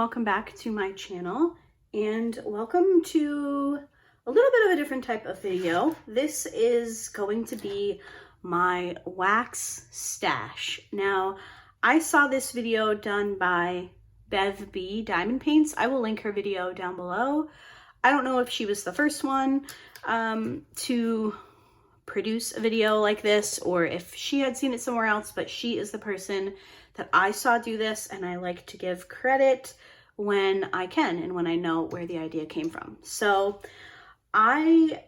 welcome back to my channel, and welcome to a little bit of a different type of video. This is going to be my wax stash. Now, I saw this video done by Bev Bee Diamond Paints. I will link her video down below. I don't know if she was the first one to produce a video like this, or if she had seen it somewhere else, but she is the person that I saw do this, and I like to give credit when I can and when I know where the idea came from. So I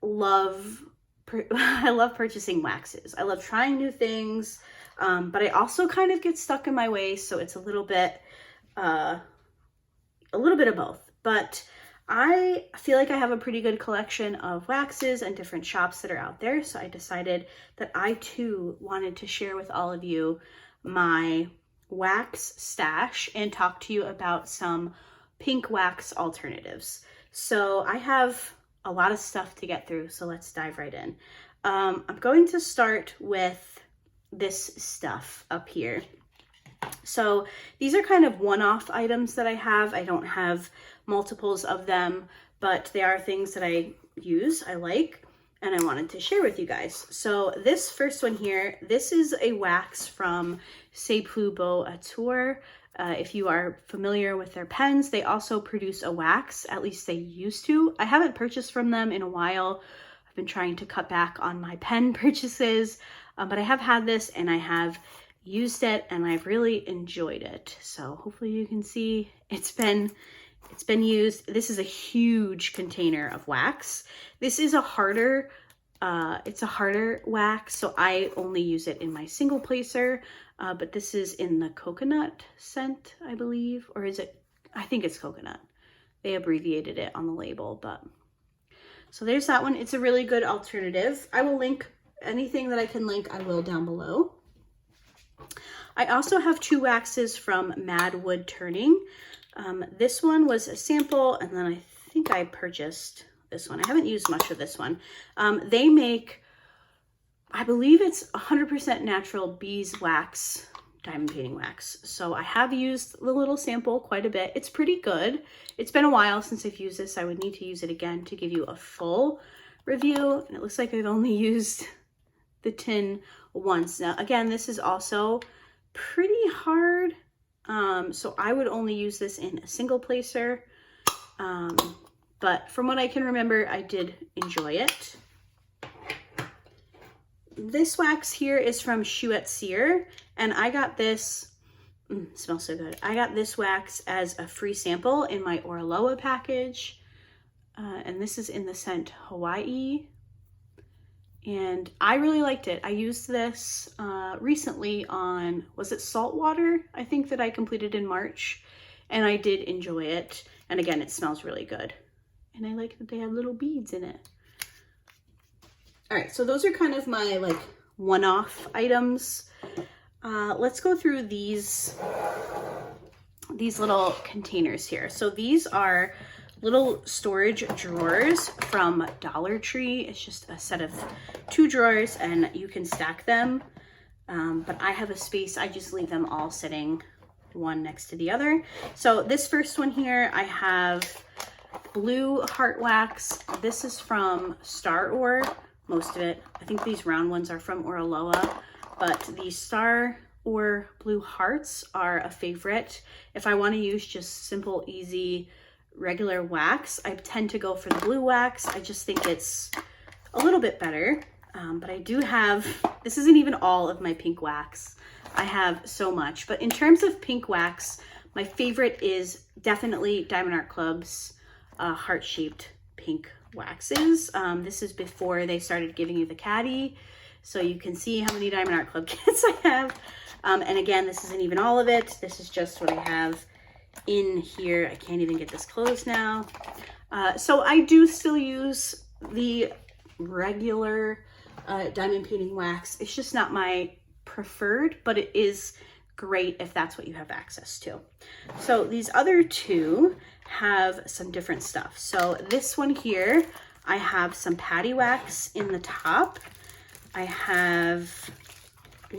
love purchasing waxes. I love trying new things, but I also kind of get stuck in my ways, so it's a little bit of both. But I feel like I have a pretty good collection of waxes and different shops that are out there, so I decided that I too wanted to share with all of you my wax stash and talk to you about some pink wax alternatives. So I have a lot of stuff to get through, so let's dive right in. I'm going to start with this stuff up here. So these are kind of one-off items that I have. I don't have multiples of them, but they are things that I use, I like, and I wanted to share with you guys. So this first one here, this is a wax from C'est Plus Beau à Tour. If you are familiar with their pens, they also produce a wax, at least they used to. I haven't purchased from them in a while. I've been trying to cut back on my pen purchases, but I have had this and I have used it and I've really enjoyed it. So hopefully you can see it's been used. This is a huge container of wax. This is a harder, it's a harder wax, so I only use it in my single placer, but this is in the coconut scent, I believe, or is it, I think it's coconut. They abbreviated it on the label, but, so there's that one. It's a really good alternative. I will link anything that I can link, I will down below. I also have two waxes from Mad Wood Turning. This one was a sample, and then I think I purchased this one. I haven't used much of this one. They make, I believe it's 100% natural beeswax diamond painting wax. So I have used the little sample quite a bit. It's pretty good. It's been a while since I've used this. I would need to use it again to give you a full review. And it looks like I've only used the tin once. Now, again, this is also pretty hard. So I would only use this in a single placer, but from what I can remember, I did enjoy it. This wax here is from Chouette Cire, and I got this, smells so good. I got this wax as a free sample in my Oraloa package, and this is in the scent Hawaii. And I really liked it. I used this recently on, was it Saltwater? I think that I completed in March, and I did enjoy it. And again, it smells really good. And I like that they have little beads in it. All right, so those are kind of my like one-off items. Let's go through these little containers here. So these are little storage drawers from Dollar Tree. It's just a set of 2 drawers and you can stack them. But I have a space, I just leave them all sitting one next to the other. So this first one here, I have blue heart wax. This is from Star Ore, most of it. I think these round ones are from Oraloa, but the Star Ore blue hearts are a favorite. If I want to use just simple, easy, regular wax, I tend to go for the blue wax. I just think it's a little bit better, but I do have, this isn't even all of my pink wax. I have so much, but in terms of pink wax, my favorite is definitely Diamond Art Club's heart-shaped pink waxes. This is before they started giving you the caddy, so you can see how many Diamond Art Club kits I have. And again, this isn't even all of it. This is just what I have in here. I can't even get this closed now. So I do still use the regular diamond painting wax. It's just not my preferred, but it is great if that's what you have access to. So these other two have some different stuff. So this one here, I have some Paddy Wax in the top. I have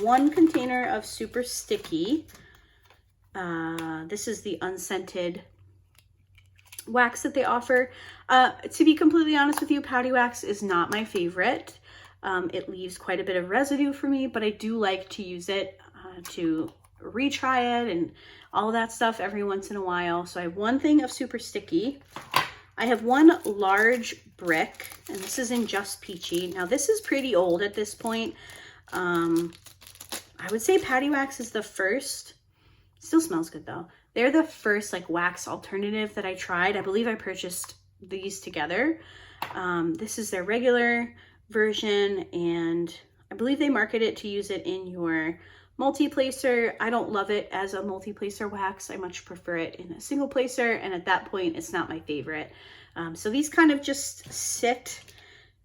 one container of super sticky, This is the unscented wax that they offer. To be completely honest with you, Paddy Wax is not my favorite. It leaves quite a bit of residue for me, but I do like to use it to retry it and all that stuff every once in a while. So I have one thing of super sticky. I have one large brick, and this is in Just Peachy. Now this is pretty old at this point. I would say Paddy Wax is the first. Still smells good though. They're the first like wax alternative that I tried. I believe I purchased these together. This is their regular version, and I believe they market it to use it in your multi-placer. I don't love it as a multi-placer wax. I much prefer it in a single placer, and at that point it's not my favorite. So these kind of just sit.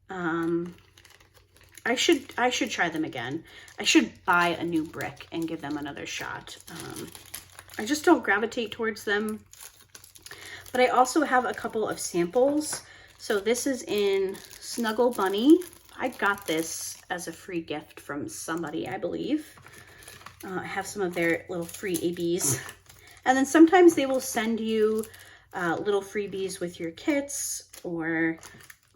I should try them again. I should buy a new brick and give them another shot. I just don't gravitate towards them. But I also have a couple of samples. So this is in Snuggle Bunny. I got this as a free gift from somebody, I believe. I have some of their little free ABs. And then sometimes they will send you little freebies with your kits, or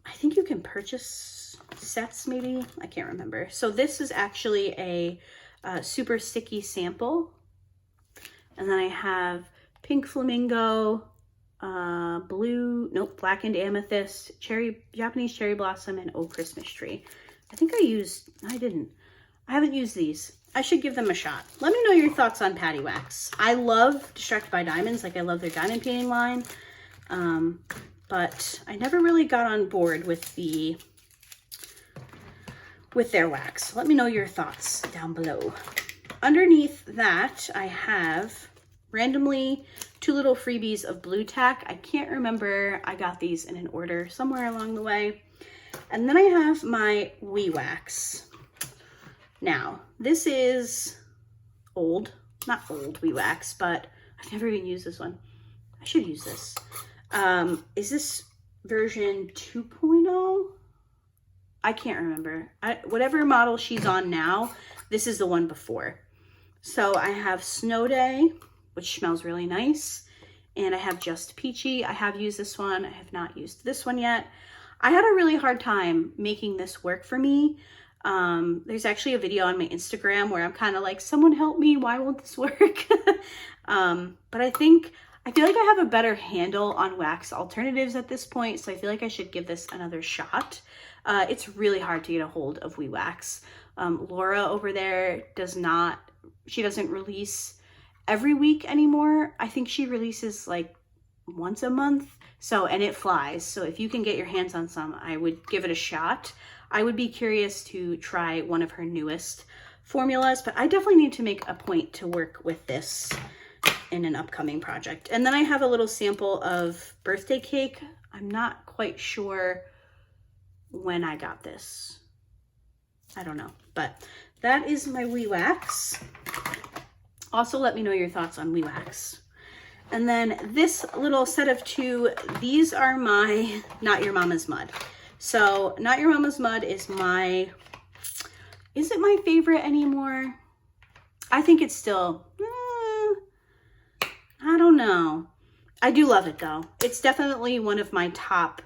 I think you can purchase sets maybe. I can't remember. So this is actually a super sticky sample. And then I have Pink Flamingo, Blackened Amethyst, Japanese Cherry Blossom, and Oh Christmas Tree. I haven't used these. I should give them a shot. Let me know your thoughts on Paddy Wax. I love Distracted by Diamonds, like I love their diamond painting line. But I never really got on board with their wax. Let me know your thoughts down below. Underneath that, I have randomly 2 little freebies of blue tack. I can't remember. I got these in an order somewhere along the way. And then I have my wax. Now, this is old, not old wax, but I've never even used this one. I should use this. Is this version 2.0? I can't remember. Whatever model she's on now, this is the one before. So I have Snow Day, which smells really nice. And I have Just Peachy. I have used this one. I have not used this one yet. I had a really hard time making this work for me. There's actually a video on my Instagram where I'm kind of like, someone help me, why won't this work? But I feel like I have a better handle on wax alternatives at this point, so I feel like I should give this another shot. It's really hard to get a hold of wax. Laura over there doesn't release every week anymore. I think she releases like once a month. And it flies. So if you can get your hands on some, I would give it a shot. I would be curious to try one of her newest formulas, but I definitely need to make a point to work with this in an upcoming project. And then I have a little sample of birthday cake. I'm not quite sure when I got this. I don't know, but that is my wax. Also, let me know your thoughts on wax. And then this little set of 2, these are my Not Your Mama's Mud. So Not Your Mama's Mud is it my favorite anymore? I think it's still, I don't know. I do love it though. It's definitely one of my top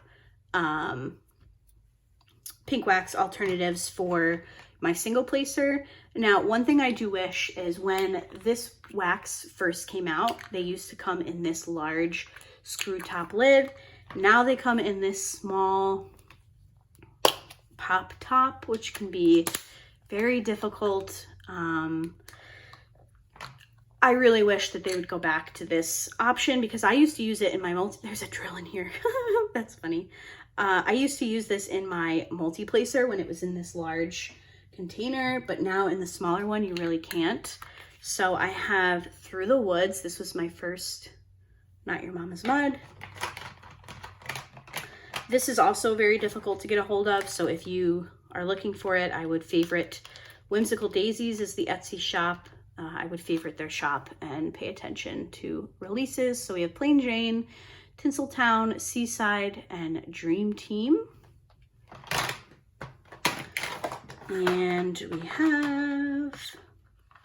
pink wax alternatives for my single placer. Now, one thing I do wish is when this wax first came out, they used to come in this large screw top lid. Now they come in this small pop top, which can be very difficult. I really wish that they would go back to this option because I used to use it in my there's a drill in here. That's funny. I used to use this in my multi-placer when it was in this large container, but now in the smaller one, you really can't. So I have Through the Woods. This was my first Not Your Mama's Mud. This is also very difficult to get a hold of. So if you are looking for it, I would favorite Whimsical Daisies is the Etsy shop. I would favorite their shop and pay attention to releases. So we have Plain Jane, Tinseltown, Seaside, and Dream Team. And we have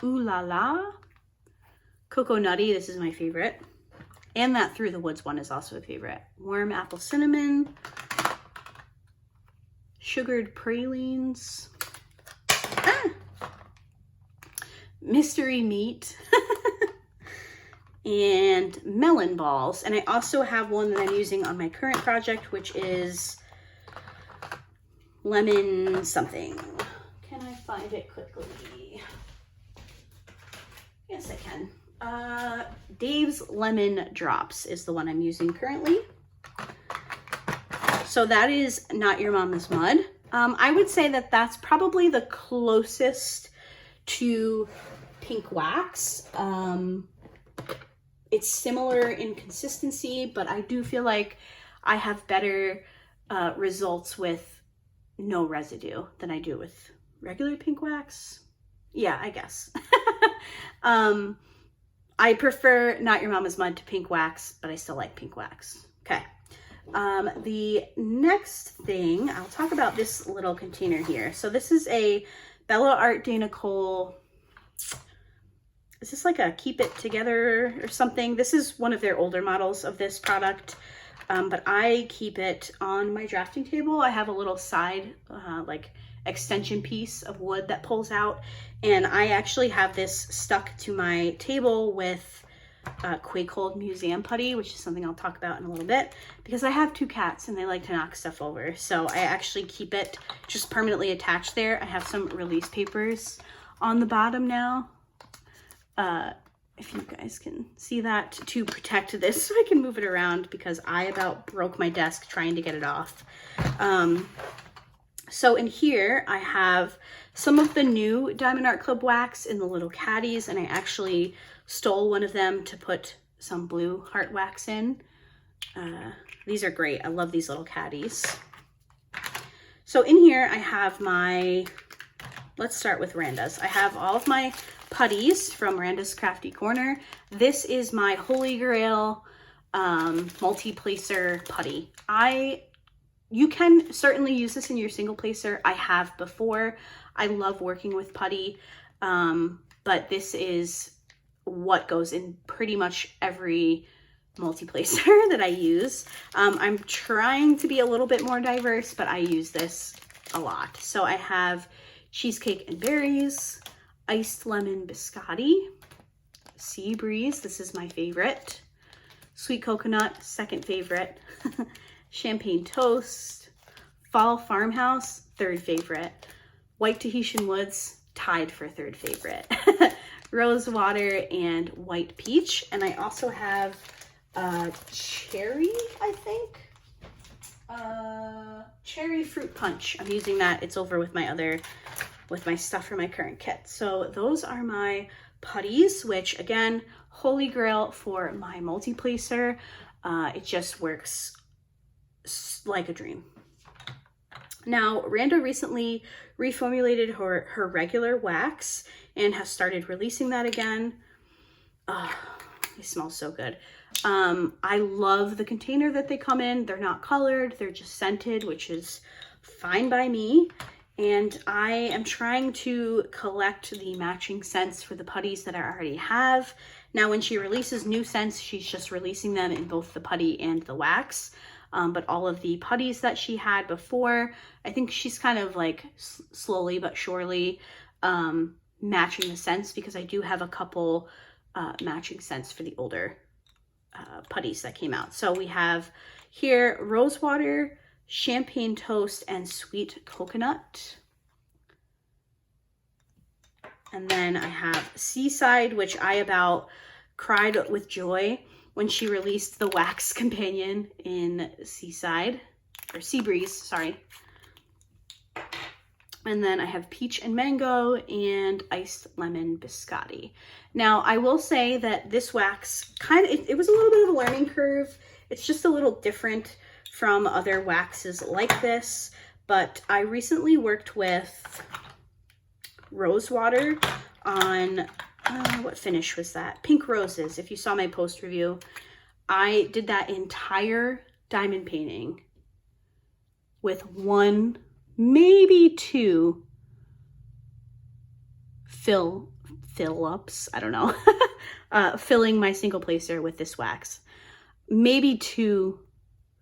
Ooh La La, Cocoa Nutty, this is my favorite. And that Through the Woods one is also a favorite. Warm Apple Cinnamon. Sugared Pralines. Mystery Meat. And Melon Balls. And I also have one that I'm using on my current project, which is lemon something. Can I find it quickly? Yes, I can. Dave's Lemon Drops is the one I'm using currently. So that is Not Your Mama's Mud. I would say that that's probably the closest to pink wax. It's similar in consistency, but I do feel like I have better results with no residue than I do with regular pink wax. Yeah, I guess. I prefer Not Your Mama's Mud to pink wax, but I still like pink wax. Okay. The next thing, I'll talk about this little container here. So this is a Bella Art Dana Cole. Is this like a Keep It Together or something? This is one of their older models of this product, but I keep it on my drafting table. I have a little side like extension piece of wood that pulls out, and I actually have this stuck to my table with Quake Hold Museum putty, which is something I'll talk about in a little bit, because I have 2 cats and they like to knock stuff over. So I actually keep it just permanently attached there. I have some release papers on the bottom now. If you guys can see that, to protect this so I can move it around, because I about broke my desk trying to get it off. So in here I have some of the new Diamond Art Club wax in the little caddies, and I actually stole one of them to put some blue heart wax in. These are great. I love these little caddies. So in here I have my, let's start with Randa's. I have all of my putties from Randa's Crafty Corner. This is my Holy Grail multi-placer putty. You can certainly use this in your single placer. I have before. I love working with putty, but this is what goes in pretty much every multi-placer that I use. I'm trying to be a little bit more diverse, but I use this a lot. So I have Cheesecake and Berries, Iced Lemon Biscotti, Sea Breeze, this is my favorite, Sweet Coconut, second favorite, Champagne Toast, Fall Farmhouse, third favorite, White Tahitian Woods, tied for third favorite, Rose Water, and White Peach. And I also have Cherry, I think, Cherry Fruit Punch. I'm using that. It's over with my stuff for my current kit. So those are my putties, which again, holy grail for my multi-placer. It just works like a dream. Now, Randa recently reformulated her regular wax and has started releasing that again. They smell so good. I love the container that they come in. They're not colored, they're just scented, which is fine by me. And I am trying to collect the matching scents for the putties that I already have. Now, when she releases new scents, she's just releasing them in both the putty and the wax. But all of the putties that she had before, I think she's kind of like slowly but surely matching the scents, because I do have a couple matching scents for the older putties that came out. So we have here Rose Water, Champagne Toast, and Sweet Coconut. And then I have Seaside, which I about cried with joy when she released the wax companion in Seaside, or Sea Breeze, sorry. And then I have Peach and Mango and Iced Lemon Biscotti. Now, I will say that this wax it was a little bit of a learning curve. It's just a little different from other waxes like this, but I recently worked with Rose Water on, what finish was that? Pink Roses. If you saw my post review, I did that entire diamond painting with 1, maybe 2 fill-ups, I don't know, filling my single placer with this wax. Maybe 2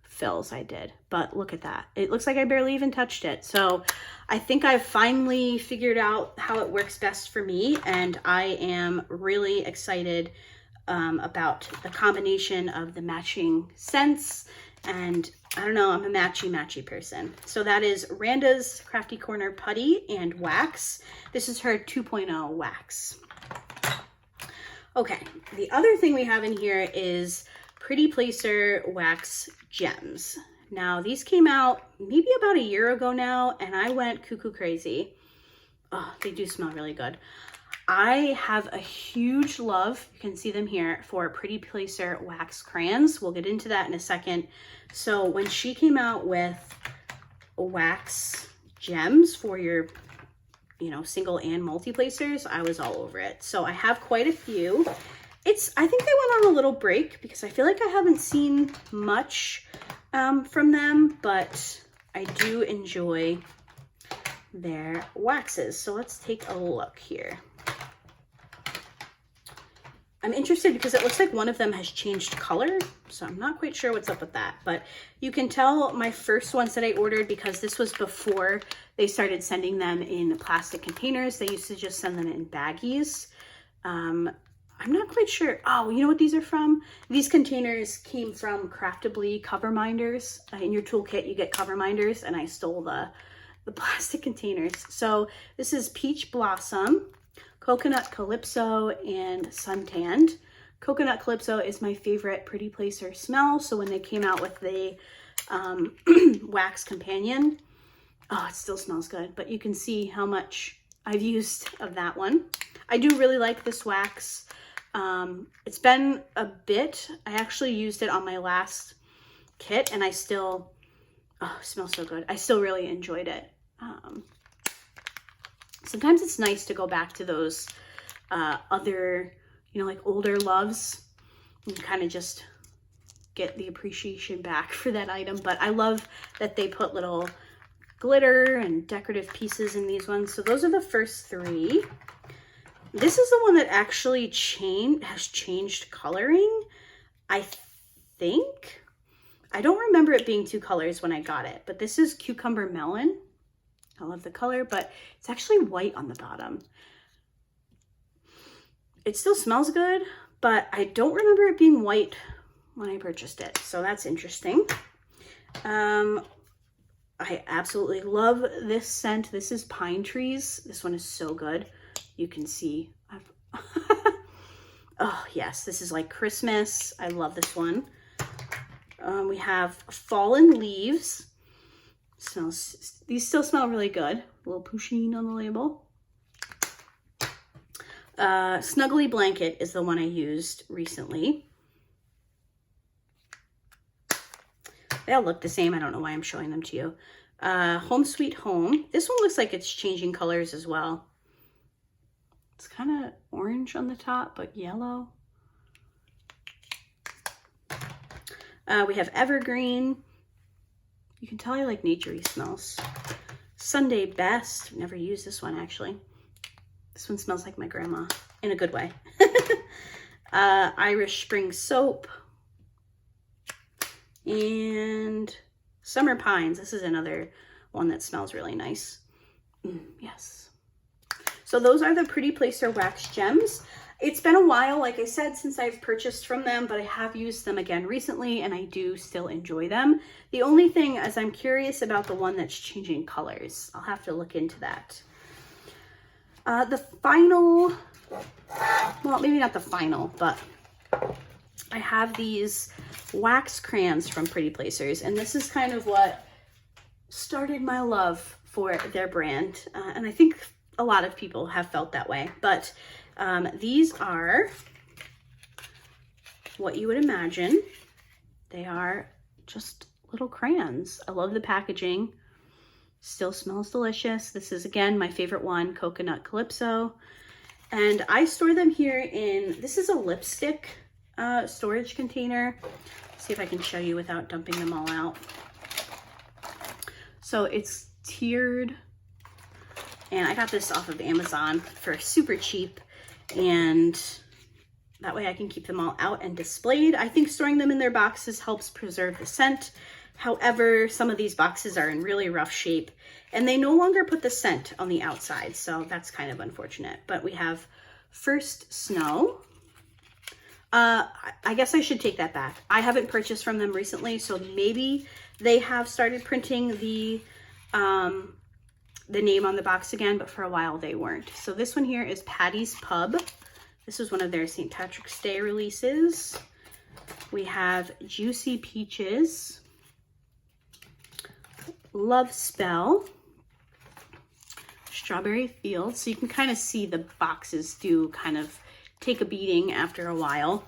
fills I did, but look at that. It looks like I barely even touched it. So I think I've finally figured out how it works best for me, and I am really excited about the combination of the matching scents. And I don't know, I'm a matchy person. So that is Randa's Crafty Corner Putty and Wax. This is her 2.0 wax. Okay, the other thing we have in here is Pretty Placer Wax Gems. Now, these came out maybe about a year ago now, and I went cuckoo crazy. Oh, they do smell really good. I have a huge love, you can see them here, for Pretty Placer wax crayons. We'll get into that in a second. So when she came out with wax gems for your, you know, single and multi placers, I was all over it. So I have quite a few. I think they went on a little break because I feel like I haven't seen much from them, but I do enjoy their waxes. So let's take a look here. I'm interested because it looks like one of them has changed color, so I'm not quite sure what's up with that, but you can tell my first ones that I ordered, because this was before they started sending them in plastic containers. They used to just send them in baggies. I'm not quite sure. Oh, you know what these are from? These containers came from Craftably cover minders. In your toolkit, you get cover minders, and I stole the plastic containers. So this is Peach Blossom, Coconut Calypso, and Suntanned. Coconut Calypso is my favorite Pretty Placer smell. So when they came out with the wax companion, oh, it still smells good, but you can see how much I've used of that one. I do really like this wax. It's been a bit. I actually used it on my last kit, and I still, oh, it smells so good. I still really enjoyed it. Sometimes it's nice to go back to those other, you know, like older loves, and kind of just get the appreciation back for that item. But I love that they put little glitter and decorative pieces in these ones. So those are the first 3. This is the one that actually has changed coloring, I think. I don't remember it being 2 colors when I got it, but this is Cucumber Melon. I love the color, but it's actually white on the bottom. It still smells good, but I don't remember it being white when I purchased it. So that's interesting. I absolutely love this scent. This is Pine Trees. This one is so good. You can see. Oh, yes. This is like Christmas. I love this one. We have Fallen Leaves. These still smell really good. A little poutine on the label. Snuggly Blanket is the one I used recently. They all look the same. I don't know why I'm showing them to you. Home Sweet Home. This one looks like it's changing colors as well. It's kind of orange on the top, but yellow. We have Evergreen. You can tell I like naturey smells. Sunday Best. Never used this one, actually. This one smells like my grandma in a good way. Irish Spring Soap. And Summer Pines. This is another one that smells really nice. Yes. So those are the Pretty Placer wax gems. It's been a while, like I said, since I've purchased from them, but I have used them again recently, and I do still enjoy them. The only thing is I'm curious about the one that's changing colors. I'll have to look into that. The final, well, maybe not the final, but I have these wax crayons from Pretty Placers, and this is kind of what started my love for their brand. And I think a lot of people have felt that way, but these are what you would imagine. They are just little crayons. I love the packaging. Still smells delicious. This is, again, my favorite one, Coconut Calypso. And I store them here in, this is a lipstick storage container. Let's see if I can show you without dumping them all out. So it's tiered, and I got this off of Amazon for super cheap. And That way I can keep them all out and displayed. I think storing them in their boxes helps preserve the scent. However, some of these boxes are in really rough shape and they no longer put the scent on the outside. So that's kind of unfortunate. But we have First Snow. I guess I should take that back. I haven't purchased from them recently, so maybe they have started printing the name on the box again, but for a while they weren't. So this one here is Paddy's Pub. This was one of their St. Patrick's Day releases. We have Juicy Peaches, Love Spell, Strawberry Fields. So you can kind of see the boxes do kind of take a beating after a while.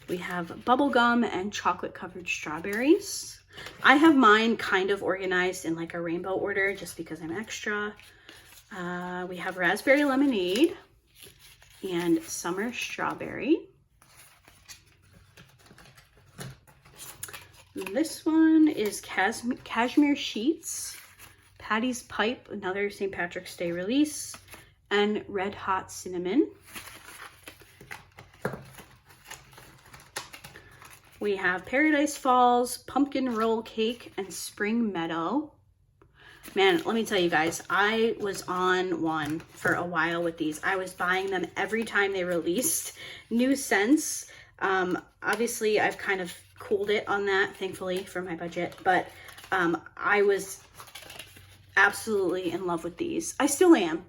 We have Bubblegum and Chocolate Covered Strawberries. I have mine kind of organized in like a rainbow order just because I'm extra. We have Raspberry Lemonade and Summer Strawberry. This one is Cashmere Sheets, Paddy's Pipe, another St. Patrick's Day release, and Red Hot Cinnamon. We have Paradise Falls, Pumpkin Roll Cake, and Spring Meadow. Man, let me tell you guys, I was on one for a while with these. I was buying them every time they released new scents. Obviously, I've kind of cooled it on that, thankfully, for my budget. But I was absolutely in love with these. I still am.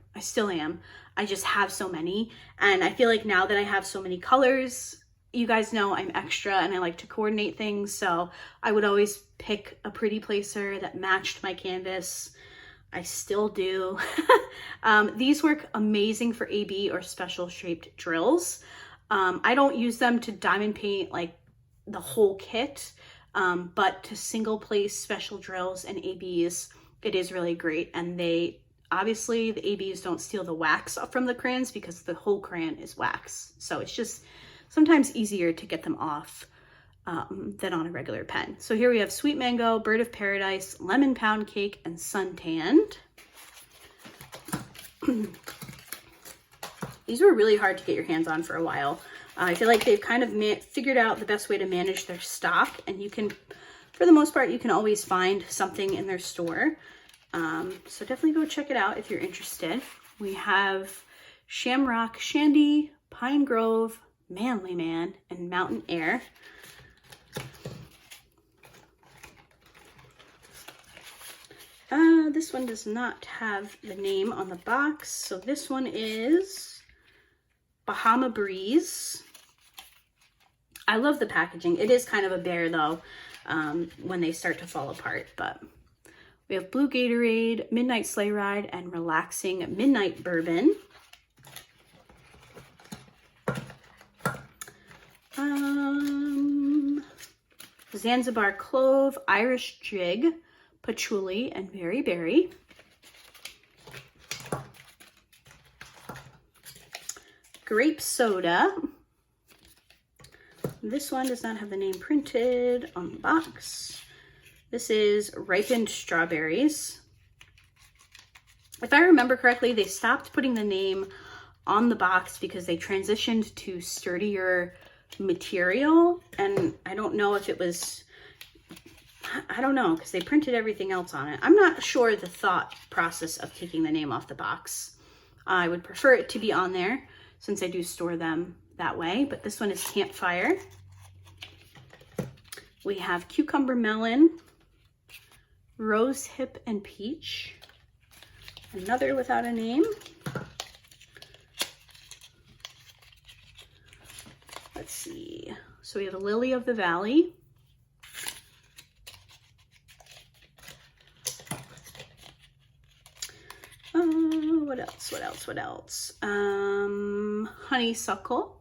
I just have so many. And I feel like now that I have so many colors, you guys know I'm extra and I like to coordinate things. So I would always pick a pretty placer that matched my canvas. I still do. These work amazing for AB or special shaped drills. I don't use them to diamond paint like the whole kit, but to single place special drills and ABs, it is really great. And they obviously, the ABs don't steal the wax from the crayons because the whole crayon is wax. So it's just sometimes easier to get them off than on a regular pen. So here we have Sweet Mango, Bird of Paradise, Lemon Pound Cake, and Suntanned. These were really hard to get your hands on for a while. I feel like they've kind of figured out the best way to manage their stock, and you can, for the most part, you can always find something in their store. So definitely go check it out if you're interested. We have Shamrock Shandy, Pine Grove, Manly Man, and Mountain Air. This one does not have the name on the box, so this one is Bahama Breeze. I love the packaging. It is kind of a bear though when they start to fall apart, but we have Blue Gatorade, Midnight Sleigh Ride, and Relaxing Midnight Bourbon. Zanzibar Clove, Irish Jig, Patchouli, and Berry Berry. Grape Soda. This one does not have the name printed on the box. This is Ripened Strawberries. If I remember correctly, they stopped putting the name on the box because they transitioned to sturdier material, and I don't know if it was, I don't know, because they printed everything else on it. I'm not sure the thought process of taking the name off the box. I would prefer it to be on there since I do store them that way, but this one is Campfire. We have Cucumber Melon, Rose Hip and Peach, another without a name. Let's see. So we have a Lily of the Valley. What else? Honeysuckle.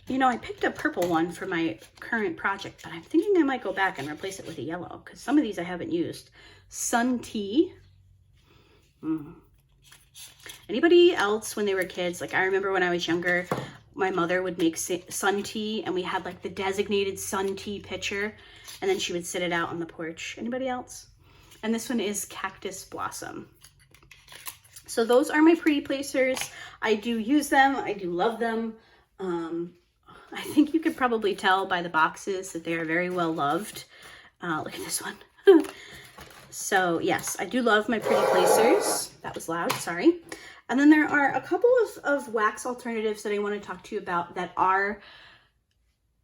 You know, I picked a purple one for my current project, but I'm thinking I might go back and replace it with a yellow because some of these I haven't used. Sun Tea. Anybody else when they were kids, like I remember when I was younger, my mother would make sun tea and we had like the designated sun tea pitcher and then she would sit it out on the porch. Anybody else? And this one is Cactus Blossom. So those are my pretty placers. I do use them. I do love them. I think you could probably tell by the boxes that they are very well loved. Look at this one. So yes, I do love my pretty placers. That was loud, sorry. And then there are a couple of wax alternatives that I want to talk to you about that are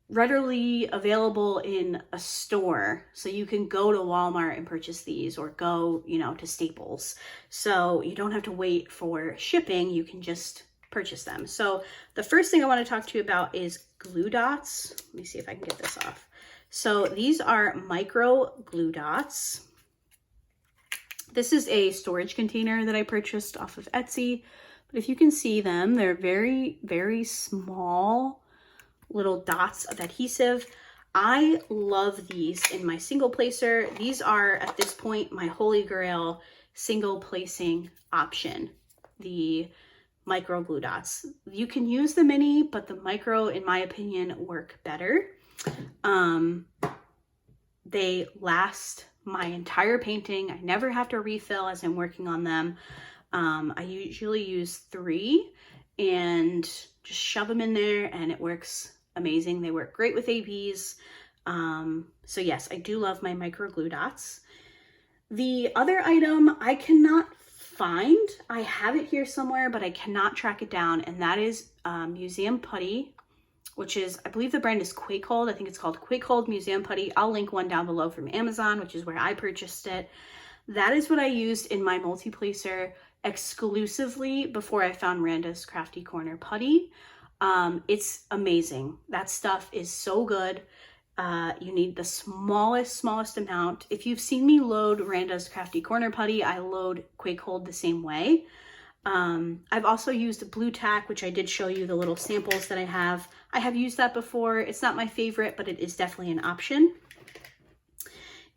readily available in a store. So you can go to Walmart and purchase these, or go, you know, to Staples. So you don't have to wait for shipping. You can just purchase them. So the first thing I want to talk to you about is glue dots. Let me see if I can get this off. So these are micro glue dots. This is a storage container that I purchased off of Etsy. But if you can see them, they're very, very small little dots of adhesive. I love these in my single placer. These are, at this point, my holy grail single placing option, the micro glue dots. You can use the mini, but the micro, in my opinion, work better. They last my entire painting. I never have to refill as I'm working on them. I usually use 3 and just shove them in there, and it works amazing. They work great with ABs. So yes, I do love my micro glue dots. The other item I cannot find, I have it here somewhere, but I cannot track it down, and that is museum putty, which is, I believe the brand is Quakehold. I think it's called Quakehold Museum Putty. I'll link one down below from Amazon, which is where I purchased it. That is what I used in my multi-placer exclusively before I found Randa's Crafty Corner Putty. It's amazing. That stuff is so good. You need the smallest amount. If you've seen me load Randa's Crafty Corner Putty, I load Quakehold the same way. I've also used blue tack, which I did show you the little samples that I have. I have used that before. It's not my favorite, but it is definitely an option.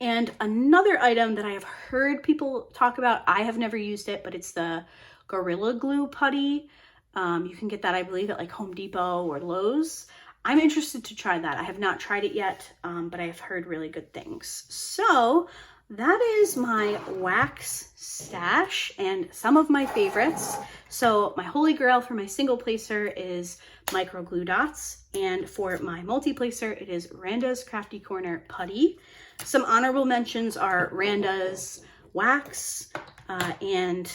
And another item that I have heard people talk about, I have never used it, but it's the Gorilla Glue Putty. You can get that, I believe, at like Home Depot or Lowe's. I'm interested to try that. I have not tried it yet, but I have heard really good things. So that is my wax stash and some of my favorites. So my holy grail for my single placer is micro glue dots, and for my multi-placer it is Randa's Crafty Corner Putty. Some honorable mentions are Randa's wax, and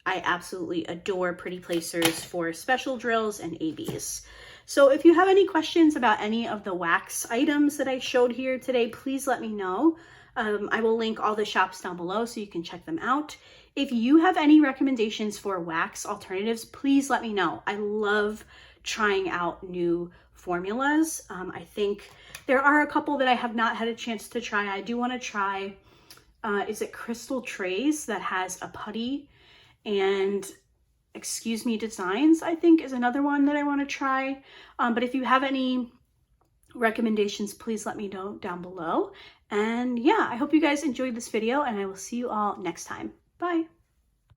I absolutely adore pretty placers for special drills and ABs. So if you have any questions about any of the wax items that I showed here today, please let me know. I will link all the shops down below so you can check them out. If you have any recommendations for wax alternatives, please let me know. I love trying out new formulas. I think there are a couple that I have not had a chance to try. I do want to try, is it Crystal Trays that has a putty, and Excuse Me Designs, I think, is another one that I want to try. But if you have any recommendations, please let me know down below. And yeah, I hope you guys enjoyed this video, and I will see you all next time. Bye.